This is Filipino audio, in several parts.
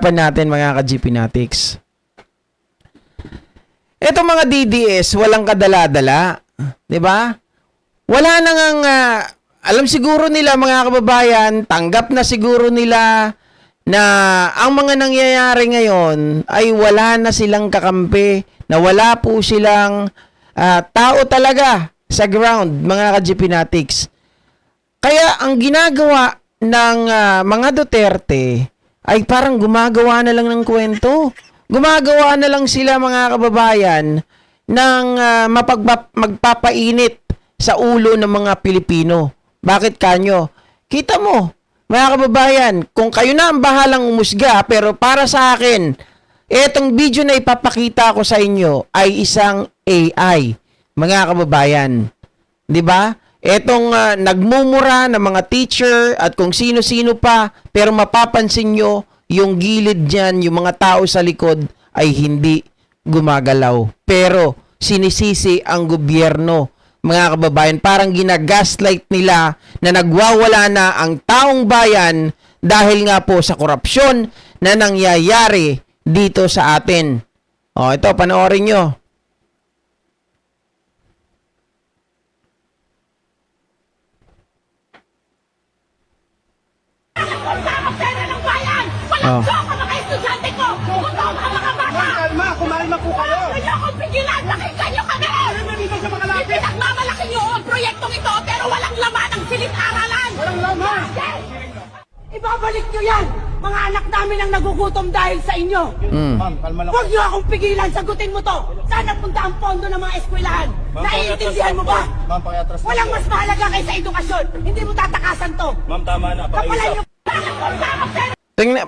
pag-uusapan natin mga ka-GP Natics. Ito mga DDS, walang kadala-dala. 'Di ba? Wala na ngang, alam siguro nila mga kababayan, tanggap na siguro nila na ang mga nangyayari ngayon ay wala na silang kakampi, na wala po silang tao talaga sa ground, mga ka-GP Natics. Kaya ang ginagawa ng mga Duterte ay parang gumagawa na lang ng kwento. Gumagawa na lang sila mga kababayan ng magpapainit sa ulo ng mga Pilipino. Bakit kanyo? Kita mo, mga kababayan, kung kayo na ang bahalang umusga, pero para sa akin, etong video na ipapakita ko sa inyo ay isang AI, mga kababayan. 'Di ba? Etong nagmumura ng mga teacher at kung sino-sino pa, pero mapapansin nyo, yung gilid dyan, yung mga tao sa likod ay hindi gumagalaw. Pero sinisisi ang gobyerno, mga kababayan. Parang ginagaslight nila na nagwawala na ang taong bayan dahil nga po sa korupsyon na nangyayari dito sa atin. O, ito, panoorin nyo. Oh. Kalma, kumalma po kayo. Kaya akong pigilan, nakita nyo kami! Pinagmamalaki nyo ang proyektong ito, pero walang laman ang silid-aralan! Walang laman! Ibabalik nyo yan! Mga anak namin ang nagugutom dahil sa inyo! Ma'am, kalma lang. Huwag nyo akong pigilan, sagutin mo to! Saan napunta ang pondo ng mga eskwelahan? Naiintindihan mo ba? Ma'am, pakiatras na Walang po. mas mahalaga kaysa edukasyon! Hindi mo tatakasan to! Ma'am, tama na. Kapalan nyo!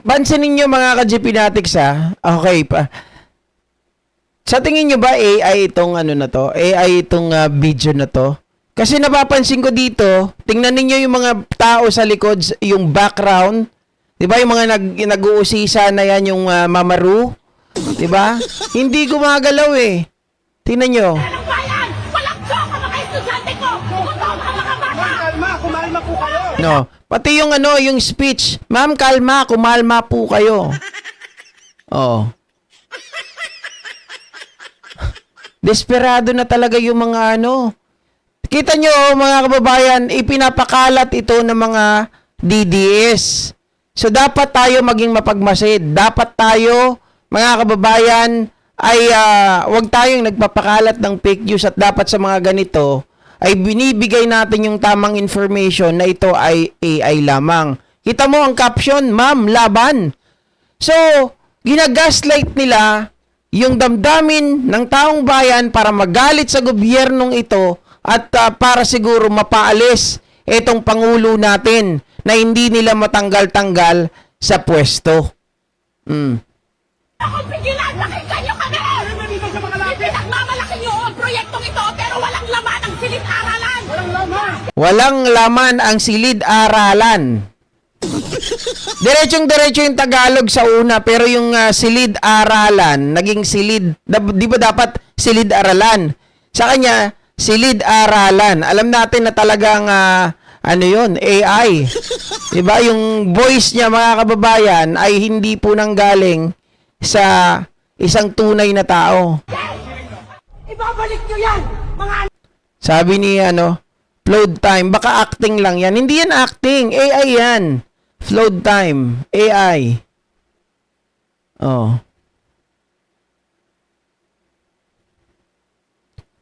Pansinin nyo mga ka-GP Natics ha. Okay pa. Sa tingin nyo ba AI itong ano na to? AI itong video na to? Kasi napapansin ko dito, tingnan ninyo yung mga tao sa likod, yung background. 'Di ba yung mga nag-uusisa na yan, yung mamaru? 'Di ba? Hindi gumagalaw eh. Tingnan nyo. Walang joke ang mga estudyante ko! Gutom ang mga bata! Kalma, kumalma po kayo. No. Pati yung ano, yung speech. Ma'am, kalma, kumalma po kayo. Oh. Desperado na talaga yung mga ano. Kita nyo, mga kababayan, ipinapakalat ito ng mga DDS. So, dapat tayo maging mapagmasid. Dapat tayo, mga kababayan, ay wag tayong nagpapakalat ng fake news at dapat sa mga ganito, ay binibigay natin yung tamang information na ito ay AI lamang. Kita mo ang caption, ma'am, laban. So, ginagaslight nila yung damdamin ng taong bayan para magalit sa gobyernong ito at para siguro mapaalis itong Pangulo natin na hindi nila matanggal-tanggal sa pwesto. Akong pigilan, nakita nyo kami! Pinagmamalaki nyo ang proyektong ito, pero walang laman ang silid-aralan! Walang laman! Walang laman ang silid-aralan. Diretsong-diretso yung Tagalog sa una, pero yung silid-aralan, naging silid, di ba dapat silid-aralan? Sa kanya, silid-aralan. Alam natin na talagang, ano yun, AI. Di ba? Yung voice niya, mga kababayan, ay hindi po nanggaling sa isang tunay na tao. Ibabalik nyo yan! Mga Sabi ni, float time, baka acting lang yan. Hindi yan acting, AI yan. Float time, AI. Oh.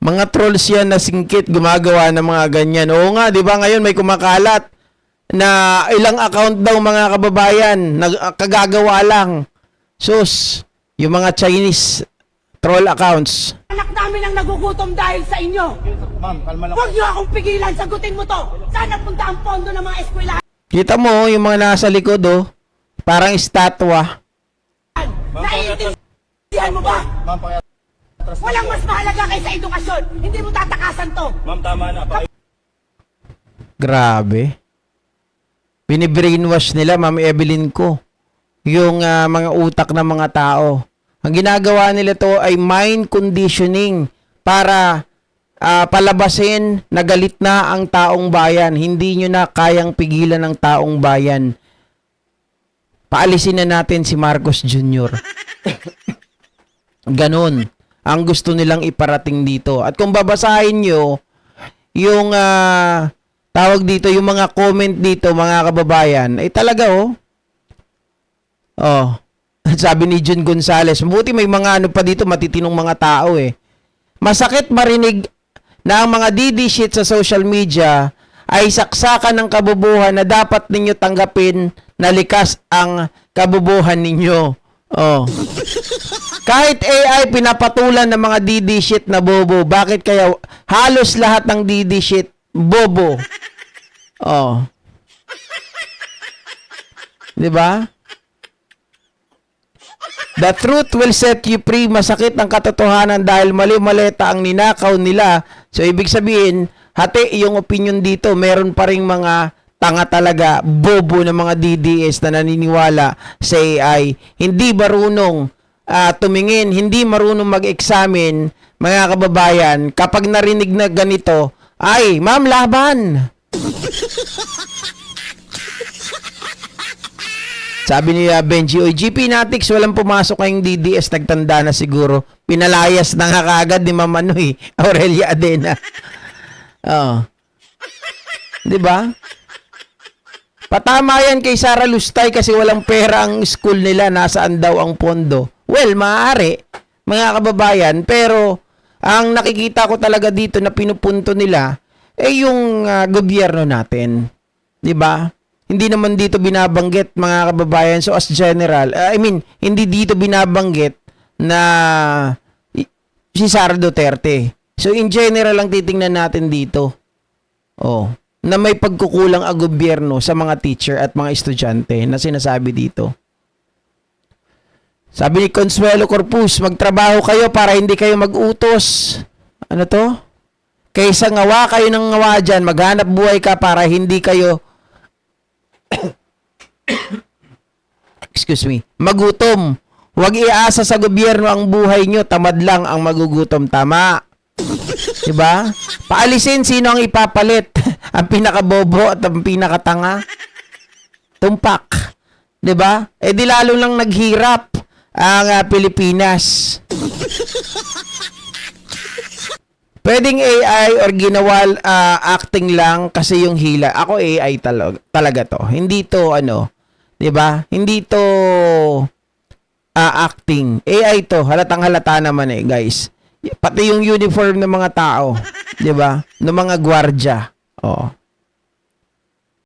Mga trolls yan na singkit, gumagawa ng mga ganyan. Oo nga, di ba ngayon may kumakalat na ilang account daw mga kababayan, kagagawa lang. Sus, yung mga Chinese troll accounts. anak namin ang nagugutom dahil sa inyo! Ma'am, kalma lang. Huwag nyo akong pigilan, sagutin mo to! Saan napunta ang pondo ng mga eskwelahan? Kita mo, yung mga nasa likod, oh. Parang estatwa. Naiintindihan mo ba? Ma'am, pakiatras na Walang po. mas mahalaga kaysa edukasyon! Hindi mo tatakasan to! Ma'am, tama na. Grabe. Binibrainwash nila, Ma'am Evelyn ko, yung mga utak ng mga tao. Ang ginagawa nila to ay mind conditioning para palabasin na galit na ang taong bayan. Hindi nyo na kayang pigilan ng taong bayan. paalisin na natin si Marcos Jr. Ganon ang gusto nilang iparating dito. At kung babasahin nyo yung tawag dito, yung mga comment dito, mga kababayan, ay talaga sabi ni Jun Gonzales, mabuti may mga ano pa dito, matitinong mga tao eh. Masakit marinig na ang mga DD shit sa social media ay saksakan ng kabubuhan na dapat ninyo tanggapin na likas ang kabubuhan ninyo. Kahit AI pinapatulan ng mga DD shit na bobo, bakit kaya halos lahat ng DD shit bobo? Diba? The truth will set you free. Masakit ang katotohanan dahil mali-maleta ang ninakaw nila. So, ibig sabihin, hati yung opinion dito. Meron pa ring mga tanga talaga, bobo na mga DDS na naniniwala sa AI. Hindi marunong tumingin, hindi marunong mag-examine, mga kababayan. Kapag narinig na ganito, ay, ma'am, laban! Sabi ni Benji, oy, GP Natix, walang pumasok kayong DDS, nagtanda na siguro. Pinalayas na nga kaagad ni Ma'am Aurelia Adena. Diba? Patama yan kay Sara Lustay kasi walang pera ang school nila, nasaan daw ang pondo. Well, maaari, mga kababayan, pero ang nakikita ko talaga dito na pinupunto nila, yung gobyerno natin. Diba? Hindi naman dito binabanggit, mga kababayan. So, as general, hindi dito binabanggit na si Sara Duterte. So, in general lang titingnan natin dito. Na may pagkukulang ang gobyerno sa mga teacher at mga estudyante na sinasabi dito. Sabi ni Consuelo Corpus, magtrabaho kayo para hindi kayo mag-utos. Ano to? Kaysa ngawa kayo ng ngawa dyan, maghanap buhay ka para hindi kayo magutom. Huwag iasa sa gobyerno ang buhay nyo, tamad lang ang magugutom. Tama. Diba? Paalisin sino ang ipapalit. Ang pinakabobo at ang pinakatanga. Tumpak. Diba? Di lalo lang naghirap ang Pilipinas. Pwedeng AI or ginawa acting lang kasi yung hila. Ako AI talaga to. Hindi to 'di ba? Hindi to acting. AI to. Halatang halata naman guys. Pati yung uniform ng mga tao, 'di ba? Ng mga gwardiya.